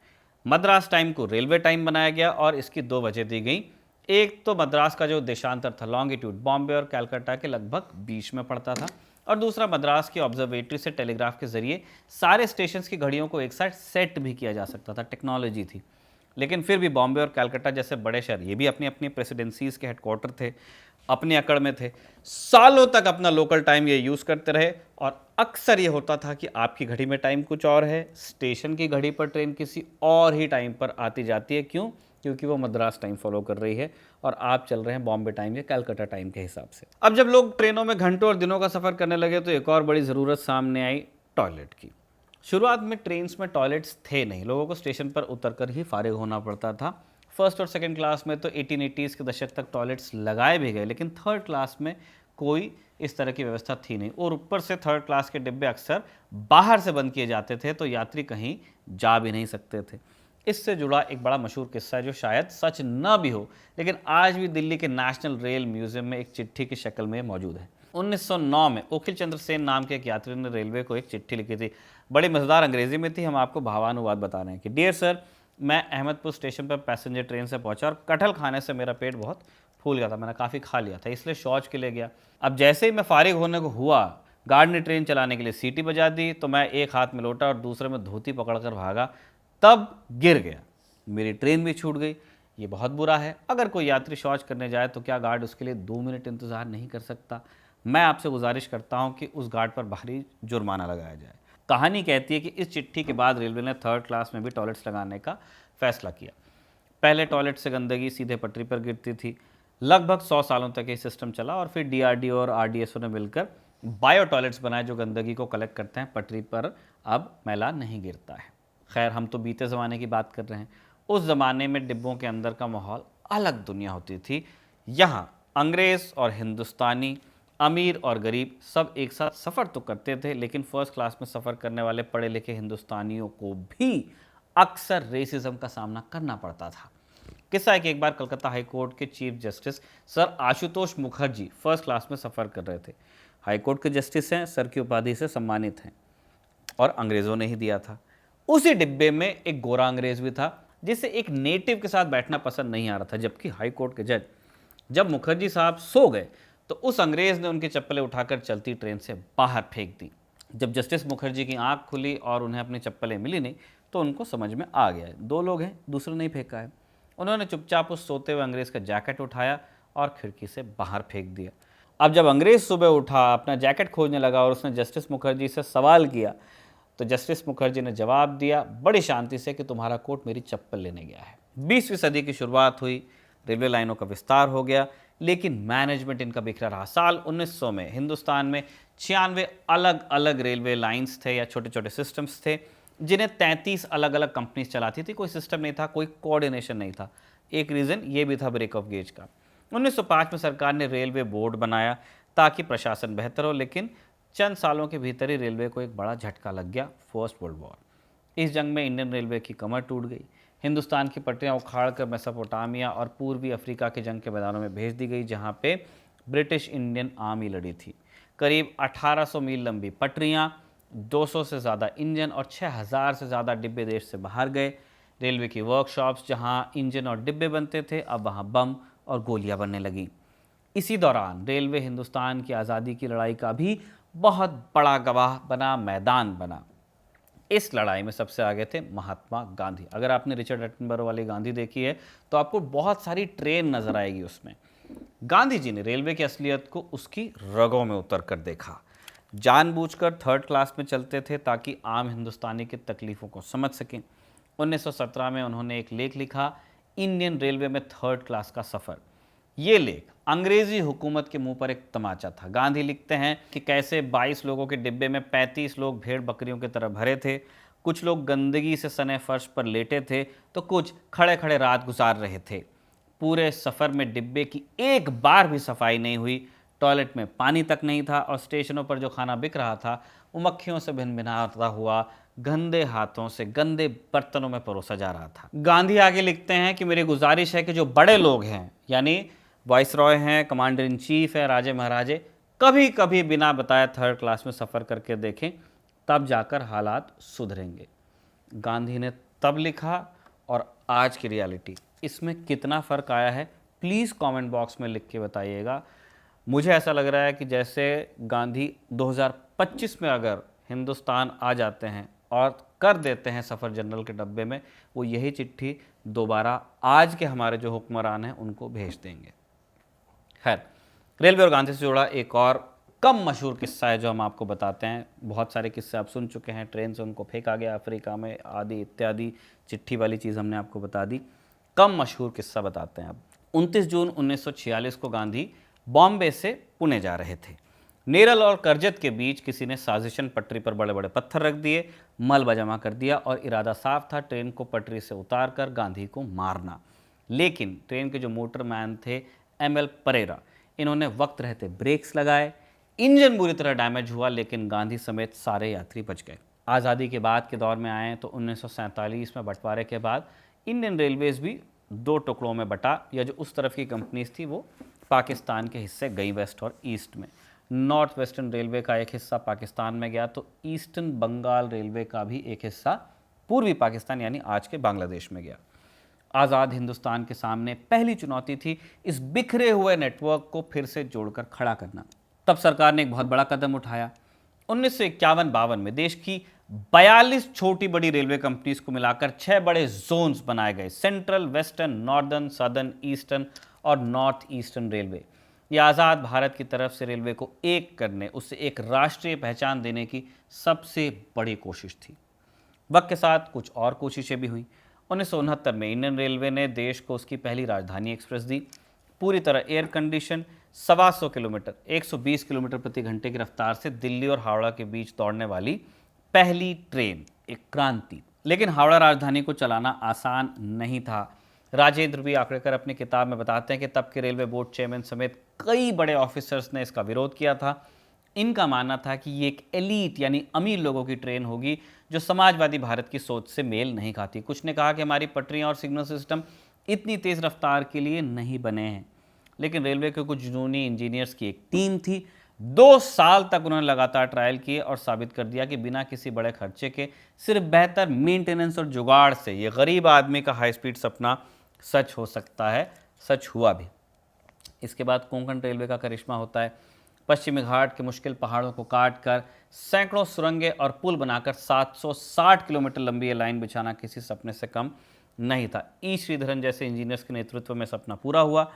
मद्रास टाइम को रेलवे टाइम बनाया गया और इसकी 2 वजह दी गई। एक तो मद्रास का जो देशांतर था, लॉन्गिट्यूड, बॉम्बे और कलकत्ता के लगभग बीच में पड़ता था, और दूसरा मद्रास की ऑब्जर्वेटरी से टेलीग्राफ के जरिए सारे स्टेशंस की घड़ियों को एक साथ सेट भी किया जा सकता था। टेक्नोलॉजी थी। लेकिन फिर भी बॉम्बे और कलकत्ता जैसे बड़े शहर, ये भी अपनी अपनी प्रेसिडेंसीज के हेडक्वार्टर थे, अपने अकड़ में थे, सालों तक अपना लोकल टाइम ये यूज़ करते रहे। और अक्सर ये होता था कि आपकी घड़ी में टाइम कुछ और है, स्टेशन की घड़ी पर ट्रेन किसी और ही टाइम पर आती जाती है। क्यों? क्योंकि वो मद्रास टाइम फॉलो कर रही है और आप चल रहे हैं बॉम्बे टाइम या कलकत्ता टाइम के हिसाब से। अब जब लोग ट्रेनों में घंटों और दिनों का सफ़र करने लगे तो एक और बड़ी ज़रूरत सामने आई, टॉयलेट की। शुरुआत में ट्रेन्स में टॉयलेट्स थे नहीं, लोगों को स्टेशन पर उतरकर ही फारिग होना पड़ता था। फर्स्ट और सेकंड क्लास में तो 1880s के दशक तक टॉयलेट्स लगाए भी गए, लेकिन थर्ड क्लास में कोई इस तरह की व्यवस्था थी नहीं। और ऊपर से थर्ड क्लास के डिब्बे अक्सर बाहर से बंद किए जाते थे, तो यात्री कहीं जा भी नहीं सकते थे। इससे जुड़ा एक बड़ा मशहूर किस्सा है जो शायद सच न भी हो, लेकिन आज भी दिल्ली के नेशनल रेल म्यूजियम में एक चिट्ठी की शक्ल में मौजूद है। 1909 में ओखिल चंद्र सेन नाम के एक यात्री ने रेलवे को एक चिट्ठी लिखी थी। बड़ी मज़ेदार अंग्रेजी में थी, हम आपको भावानुवाद बता रहे हैं कि डियर सर, मैं अहमदपुर स्टेशन पर पैसेंजर ट्रेन से पहुंचा और कटहल खाने से मेरा पेट बहुत फूल गया था, मैंने काफ़ी खा लिया था, इसलिए शौच के लिए गया। अब जैसे ही मैं फारिग होने को हुआ, गार्ड ने ट्रेन चलाने के लिए सीटी बजा दी, तो मैं एक हाथ में लोटा और दूसरे में धोती पकड़कर भागा, तब गिर गया, मेरी ट्रेन भी छूट गई। ये बहुत बुरा है। अगर कोई यात्री शौच करने जाए तो क्या गार्ड उसके लिए 2 मिनट इंतज़ार नहीं कर सकता? मैं आपसे गुजारिश करता हूं कि उस गार्ड पर भारी जुर्माना लगाया जाए। कहानी कहती है कि इस चिट्ठी के बाद रेलवे ने थर्ड क्लास में भी टॉयलेट्स लगाने का फैसला किया। पहले टॉयलेट से गंदगी सीधे पटरी पर गिरती थी। लगभग 100 सालों तक ये सिस्टम चला और फिर DRDO और RDSO ने मिलकर बायो टॉयलेट्स बनाए जो गंदगी को कलेक्ट करते हैं, पटरी पर अब मैला नहीं गिरता है। खैर, हम तो बीते ज़माने की बात कर रहे हैं। उस ज़माने में डिब्बों के अंदर का माहौल अलग दुनिया होती थी। यहाँ अंग्रेज़ और हिंदुस्तानी, अमीर और गरीब सब एक साथ सफ़र तो करते थे, लेकिन फर्स्ट क्लास में सफ़र करने वाले पढ़े लिखे हिंदुस्तानियों को भी अक्सर रेसिज्म का सामना करना पड़ता था। किस्सा है कि एक बार कलकत्ता हाई कोर्ट के chief justice sir Ashutosh Mukherjee first class में सफ़र कर रहे थे। हाई कोर्ट के जस्टिस हैं, सर की उपाधि से सम्मानित हैं और अंग्रेज़ों ने ही दिया था। उसी डिब्बे में एक गोरा अंग्रेज़ भी था जिसे एक नेटिव के साथ बैठना पसंद नहीं आ रहा था। जबकि हाई कोर्ट के जज, जब मुखर्जी साहब सो गए तो उस अंग्रेज़ ने उनकी चप्पलें उठाकर चलती ट्रेन से बाहर फेंक दी। जब जस्टिस मुखर्जी की आंख खुली और उन्हें अपनी चप्पलें मिली नहीं, तो उनको समझ में आ गया, 2 लोग हैं, दूसरा नहीं फेंका है। उन्होंने चुपचाप उस सोते हुए अंग्रेज़ का जैकेट उठाया और खिड़की से बाहर फेंक दिया। अब जब अंग्रेज़ सुबह उठा, अपना जैकेट खोजने लगा और उसने जस्टिस मुखर्जी से सवाल किया, तो जस्टिस मुखर्जी ने जवाब दिया बड़ी शांति से कि तुम्हारा कोट मेरी चप्पल लेने गया है। 20वीं सदी की शुरुआत हुई, रेलवे लाइनों का विस्तार हो गया, लेकिन मैनेजमेंट इनका बिखरा रहा। साल 1900 में हिंदुस्तान में 96 अलग अलग रेलवे लाइन्स थे या छोटे छोटे सिस्टम्स थे, जिन्हें 33 अलग अलग कंपनीज चलाती थी। कोई सिस्टम नहीं था, कोई कोऑर्डिनेशन नहीं था। एक रीज़न ये भी था ब्रेक ऑफ गेज का। 1905 में सरकार ने रेलवे बोर्ड बनाया ताकि प्रशासन बेहतर हो, लेकिन चंद सालों के भीतर ही रेलवे को एक बड़ा झटका लग गया, फर्स्ट वर्ल्ड वॉर। इस जंग में इंडियन रेलवे की कमर टूट गई। हिंदुस्तान की पटरियां उखाड़कर मेसोपोटामिया और पूर्वी अफ्रीका के जंग के मैदानों में भेज दी गई, जहां पे ब्रिटिश इंडियन आर्मी लड़ी थी। करीब 1800 मील लंबी पटरियां, 200 से ज़्यादा इंजन और 6000 से ज़्यादा डिब्बे देश से बाहर गए। रेलवे की वर्कशॉप्स जहां इंजन और डिब्बे बनते थे, अब वहां बम और गोलियां बनने लगी। इसी दौरान रेलवे हिंदुस्तान की आज़ादी की लड़ाई का भी बहुत बड़ा गवाह बना, मैदान बना। इस लड़ाई में सबसे आगे थे महात्मा गांधी। अगर आपने रिचर्ड एटनबरो वाली गांधी देखी है तो आपको बहुत सारी ट्रेन नजर आएगी उसमें। गांधी जी ने रेलवे की असलियत को उसकी रगों में उतर कर देखा। जानबूझकर थर्ड क्लास में चलते थे ताकि आम हिंदुस्तानी की तकलीफ़ों को समझ सकें। 1917 में उन्होंने एक लेख लिखा, इंडियन रेलवे में थर्ड क्लास का सफ़र। ये लेख अंग्रेजी हुकूमत के मुंह पर एक तमाचा था। गांधी लिखते हैं कि कैसे 22 लोगों के डिब्बे में 35 लोग भेड़ बकरियों की तरह भरे थे। कुछ लोग गंदगी से सने फर्श पर लेटे थे तो कुछ खड़े खड़े रात गुजार रहे थे। पूरे सफ़र में डिब्बे की एक बार भी सफाई नहीं हुई, टॉयलेट में पानी तक नहीं था और स्टेशनों पर जो खाना बिक रहा था वो मक्खियों से भिनभिनाता हुआ गंदे हाथों से गंदे बर्तनों में परोसा जा रहा था। गांधी आगे लिखते हैं कि मेरी गुजारिश है कि जो बड़े लोग हैं, यानी वाइसरॉय हैं, कमांडर इन चीफ हैं, राजे महाराजे, कभी कभी बिना बताए थर्ड क्लास में सफ़र करके देखें, तब जाकर हालात सुधरेंगे। गांधी ने तब लिखा और आज की रियलिटी, इसमें कितना फ़र्क आया है प्लीज़ कमेंट बॉक्स में लिख के बताइएगा। मुझे ऐसा लग रहा है कि जैसे गांधी 2025 में अगर हिंदुस्तान आ जाते हैं और कर देते हैं सफ़र जनरल के डब्बे में, वो यही चिट्ठी दोबारा आज के हमारे जो हुक्मरान हैं उनको भेज देंगे। खैर, रेलवे और गांधी से जुड़ा एक और कम मशहूर किस्सा है जो हम आपको बताते हैं। बहुत सारे किस्से आप सुन चुके हैं, ट्रेन से उनको फेंका गया अफ्रीका में आदि इत्यादि, चिट्ठी वाली चीज़ हमने आपको बता दी। कम मशहूर किस्सा बताते हैं अब। 29 जून 1946 को गांधी बॉम्बे से पुणे जा रहे थे। नेरल और करजत के बीच किसी ने साजिशन पटरी पर बड़े बड़े पत्थर रख दिए, मलबा जमा कर दिया और इरादा साफ था ट्रेन को पटरी से उतार कर गांधी को मारना। लेकिन ट्रेन के जो मोटरमैन थे ML परेरा, इन्होंने वक्त रहते ब्रेक्स लगाए। इंजन बुरी तरह डैमेज हुआ, लेकिन गांधी समेत सारे यात्री बच गए। आज़ादी के बाद के दौर में आए तो 1947 में बंटवारे के बाद इंडियन रेलवेज़ भी 2 टुकड़ों में बटा, या जो उस तरफ की कंपनीज थी वो पाकिस्तान के हिस्से गई वेस्ट और ईस्ट में। नॉर्थ वेस्टर्न रेलवे का एक हिस्सा पाकिस्तान में गया तो ईस्टर्न बंगाल रेलवे का भी एक हिस्सा पूर्वी पाकिस्तान यानी आज के बांग्लादेश में गया। आज़ाद हिंदुस्तान के सामने पहली चुनौती थी इस बिखरे हुए नेटवर्क को फिर से जोड़कर खड़ा करना। तब सरकार ने एक बहुत बड़ा कदम उठाया। 1951-52 में देश की 42 छोटी बड़ी रेलवे कंपनीज को मिलाकर 6 बड़े जोन्स बनाए गए, central, western, northern, southern, eastern और नॉर्थ ईस्टर्न रेलवे। यह आज़ाद भारत की तरफ से रेलवे को एक करने, उसे एक राष्ट्रीय पहचान देने की सबसे बड़ी कोशिश थी। वक्त के साथ कुछ और कोशिशें भी हुई। 1969 में इंडियन रेलवे ने देश को उसकी पहली राजधानी एक्सप्रेस दी, पूरी तरह एयर कंडीशन, 125 किलोमीटर 120 किलोमीटर प्रति घंटे की रफ्तार से दिल्ली और हावड़ा के बीच दौड़ने वाली पहली ट्रेन, एक क्रांति। लेकिन हावड़ा राजधानी को चलाना आसान नहीं था। राजेंद्र बी आकड़ेकर अपनी किताब में बताते हैं कि तब के रेलवे बोर्ड चेयरमैन समेत कई बड़े ऑफिसर्स ने इसका विरोध किया था। इनका मानना था कि ये एक एलीट यानी अमीर लोगों की ट्रेन होगी जो समाजवादी भारत की सोच से मेल नहीं खाती। कुछ ने कहा कि हमारी पटरियां और सिग्नल सिस्टम इतनी तेज़ रफ्तार के लिए नहीं बने हैं। लेकिन रेलवे के कुछ जुनूनी इंजीनियर्स की एक टीम थी। 2 साल तक उन्होंने लगातार ट्रायल किए और साबित कर दिया कि बिना किसी बड़े खर्चे के सिर्फ बेहतर मेंटेनेंस और जुगाड़ से ये गरीब आदमी का हाई स्पीड सपना सच हो सकता है। सच हुआ भी। इसके बाद कोंकण रेलवे का करिश्मा होता है। पश्चिमी घाट के मुश्किल पहाड़ों को काट कर सैकड़ों सुरंगें और पुल बनाकर 760 किलोमीटर लंबी ये लाइन बिछाना किसी सपने से कम नहीं था। ई श्रीधरन जैसे इंजीनियर्स के नेतृत्व में सपना पूरा हुआ।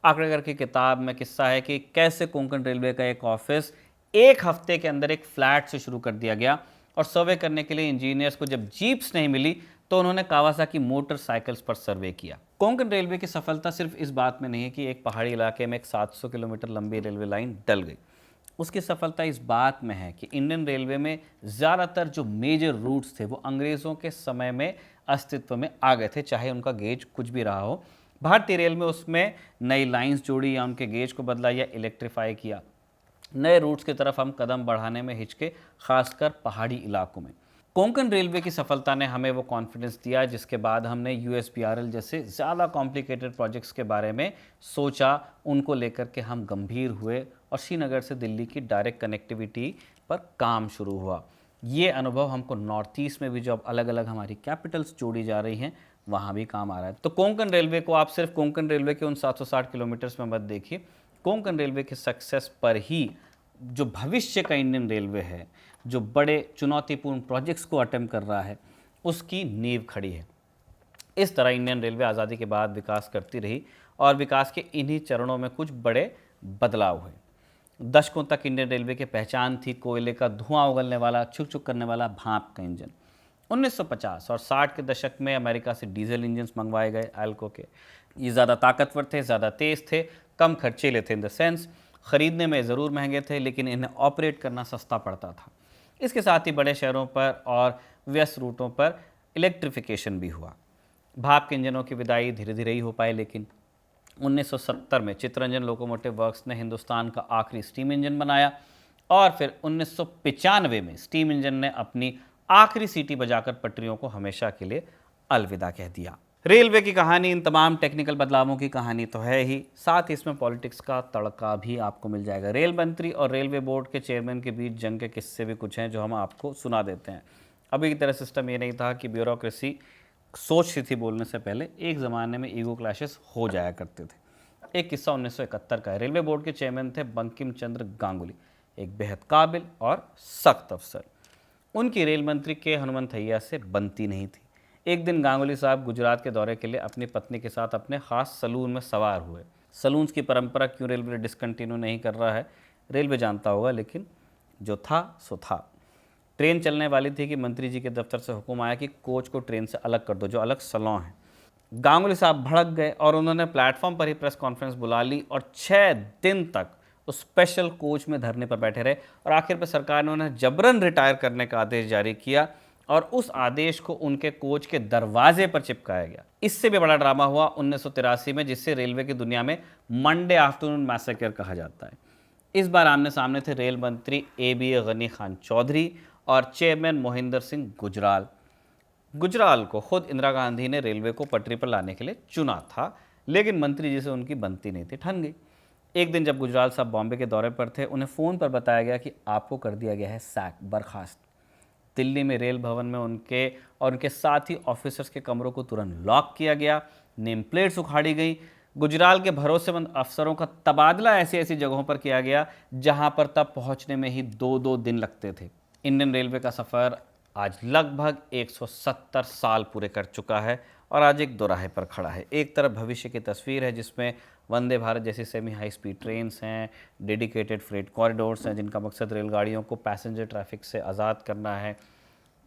आगरकर की किताब में किस्सा है कि कैसे कोंकण रेलवे का एक ऑफिस एक हफ्ते के अंदर एक फ्लैट से शुरू कर दिया गया और सर्वे करने के लिए इंजीनियर्स को जब जीप्स नहीं मिली तो उन्होंने कावासाकी मोटरसाइकिल्स पर सर्वे किया। कोंकण रेलवे की सफलता सिर्फ इस बात में नहीं है कि एक पहाड़ी इलाके में एक 700 किलोमीटर लंबी रेलवे लाइन डल गई। उसकी सफलता इस बात में है कि इंडियन रेलवे में ज़्यादातर जो मेजर रूट्स थे वो अंग्रेज़ों के समय में अस्तित्व में आ गए थे, चाहे उनका गेज कुछ भी रहा हो। भारतीय रेल में उसमें नई लाइंस जोड़ी या उनके गेज को बदला या इलेक्ट्रीफाई किया। नए रूट्स की तरफ हम कदम बढ़ाने में हिचके, खासकर पहाड़ी इलाकों में। कोंकण रेलवे की सफलता ने हमें वो कॉन्फिडेंस दिया जिसके बाद हमने यूएसपीआरएल जैसे ज़्यादा कॉम्प्लिकेटेड प्रोजेक्ट्स के बारे में सोचा, उनको लेकर के हम गंभीर हुए और श्रीनगर से दिल्ली की डायरेक्ट कनेक्टिविटी पर काम शुरू हुआ। ये अनुभव हमको नॉर्थ ईस्ट में भी जो अब अलग अलग हमारी कैपिटल्स जोड़ी जा रही हैं वहाँ भी काम आ रहा है। तो कोंकण रेलवे को आप सिर्फ कोंकण रेलवे के उन 760 किलोमीटर्स में मत देखिए, कोंकण रेलवे के सक्सेस पर ही जो भविष्य का इंडियन रेलवे है, जो बड़े चुनौतीपूर्ण प्रोजेक्ट्स को अटेम्प्ट कर रहा है, उसकी नींव खड़ी है। इस तरह इंडियन रेलवे आज़ादी के बाद विकास करती रही और विकास के इन्हीं चरणों में कुछ बड़े बदलाव हुए। दशकों तक इंडियन रेलवे की पहचान थी कोयले का धुआं उगलने वाला, छुक छुक करने वाला भाप का इंजन। 1950 और 60 के दशक में अमेरिका से डीजल इंजन्स मंगवाए गए एल्को के। ये ज़्यादा ताकतवर थे, ज़्यादा तेज़ थे, कम खर्चीले थे। इन द सेंस ख़रीदने में ज़रूर महंगे थे लेकिन इन्हें ऑपरेट करना सस्ता पड़ता था। इसके साथ ही बड़े शहरों पर और व्यस्त रूटों पर इलेक्ट्रिफिकेशन भी हुआ। भाप के इंजनों की विदाई धीरे धीरे ही हो पाई, लेकिन 1970 में चित्तरंजन लोकोमोटिव वर्क्स ने हिंदुस्तान का आखिरी स्टीम इंजन बनाया और फिर 1995 में स्टीम इंजन ने अपनी आखिरी सीटी बजाकर पटरियों को हमेशा के लिए अलविदा कह दिया। रेलवे की कहानी इन तमाम टेक्निकल बदलावों की कहानी तो है ही, साथ ही इसमें पॉलिटिक्स का तड़का भी आपको मिल जाएगा। रेल मंत्री और रेलवे बोर्ड के चेयरमैन के बीच जंग के किस्से भी कुछ हैं जो हम आपको सुना देते हैं। अभी की तरह सिस्टम ये नहीं था कि ब्यूरोक्रेसी सोचती थी बोलने से पहले, एक ज़माने में ईगो क्लैशेस हो जाया करते थे। एक किस्सा 1971 का है। रेलवे बोर्ड के चेयरमैन थे बंकिम चंद्र गांगुली, एक बेहद काबिल और सख्त अफसर। उनकी रेल मंत्री के हनुमंथैया से बनती नहीं थी। एक दिन गांगुली साहब गुजरात के दौरे के लिए अपनी पत्नी के साथ अपने ख़ास सलून में सवार हुए। सलून्स की परंपरा क्यों रेलवे डिसकंटिन्यू नहीं कर रहा है, रेलवे जानता होगा, लेकिन जो था सो था। ट्रेन चलने वाली थी कि मंत्री जी के दफ्तर से हुक्म आया कि कोच को ट्रेन से अलग कर दो, जो अलग सलों है। गांगुली साहब भड़क गए और उन्होंने प्लेटफॉर्म पर ही प्रेस कॉन्फ्रेंस बुला ली और 6 दिन तक उस स्पेशल कोच में धरने पर बैठे रहे और आखिर पर सरकार ने उन्हें जबरन रिटायर करने का आदेश जारी किया और उस आदेश को उनके कोच के दरवाजे पर चिपकाया गया। इससे भी बड़ा ड्रामा हुआ 1983 में, जिससे रेलवे की दुनिया में मंडे आफ्टरनून मैसेकर कहा जाता है। इस बार आमने सामने थे रेल मंत्री ए गनी खान चौधरी और चेयरमैन मोहिंदर सिंह गुजराल। गुजराल को खुद इंदिरा गांधी ने रेलवे को पटरी पर लाने के लिए चुना था, लेकिन मंत्री जी से उनकी बनती नहीं थी, ठन गई। एक दिन जब गुजराल साहब बॉम्बे के दौरे पर थे, उन्हें फ़ोन पर बताया गया कि आपको कर दिया गया है सैक, बर्खास्त। दिल्ली में रेल भवन में उनके और उनके साथी ऑफिसर्स के कमरों को तुरंत लॉक किया गया, नेम प्लेट्स उखाड़ी गई। गुजराल के भरोसेमंद अफसरों का तबादला ऐसी ऐसी जगहों पर किया गया जहां पर तब पहुंचने में ही 2-2 दिन लगते थे। इंडियन रेलवे का सफ़र आज लगभग 170 साल पूरे कर चुका है और आज एक दोराहे पर खड़ा है। एक तरफ भविष्य की तस्वीर है जिसमें वंदे भारत जैसी सेमी हाई स्पीड ट्रेन्स हैं, डेडिकेटेड फ्रेट कॉरिडोर्स हैं जिनका मकसद रेलगाड़ियों को पैसेंजर ट्रैफिक से आज़ाद करना है।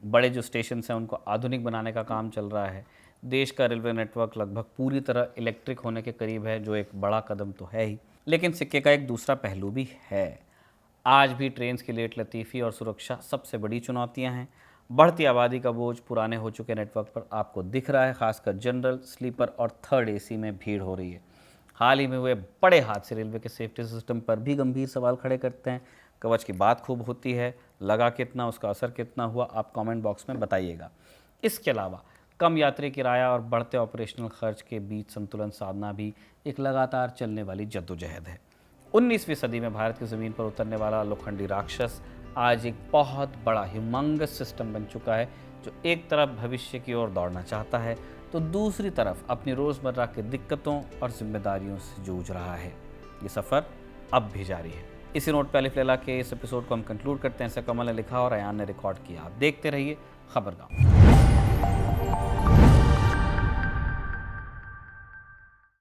बड़े जो स्टेशन हैं उनको आधुनिक बनाने का काम चल रहा है। देश का रेलवे नेटवर्क लगभग पूरी तरह इलेक्ट्रिक होने के करीब है, जो एक बड़ा कदम तो है ही, लेकिन सिक्के का एक दूसरा पहलू भी है। आज भी ट्रेन की लेट लतीफ़ी और सुरक्षा सबसे बड़ी चुनौतियां हैं। बढ़ती आबादी का बोझ पुराने हो चुके नेटवर्क पर आपको दिख रहा है, खासकर जनरल, स्लीपर और थर्ड एसी में भीड़ हो रही है। हाल ही में हुए बड़े हादसे रेलवे के सेफ्टी सिस्टम पर भी गंभीर सवाल खड़े करते हैं। कवच की बात खूब होती है, लगा कितना, उसका असर कितना हुआ, आप कमेंट बॉक्स में बताइएगा। इसके अलावा कम यात्री किराया और बढ़ते ऑपरेशनल खर्च के बीच संतुलन साधना भी एक लगातार चलने वाली जद्दोजहद है। 19वीं सदी में भारत की ज़मीन पर उतरने वाला लोखंडी राक्षस आज एक बहुत बड़ा ह्यूमंगस सिस्टम बन चुका है, जो एक तरफ भविष्य की ओर दौड़ना चाहता है तो दूसरी तरफ अपनी रोज़मर्रा की दिक्कतों और जिम्मेदारियों से जूझ रहा है। ये सफ़र अब भी जारी है। इसी नोट पे अलिफ लैला के इस एपिसोड को हम कंक्लूड करते हैं। ऐसा कमल ने लिखा और अयान ने रिकॉर्ड किया। आप देखते रहिए खबरगाम।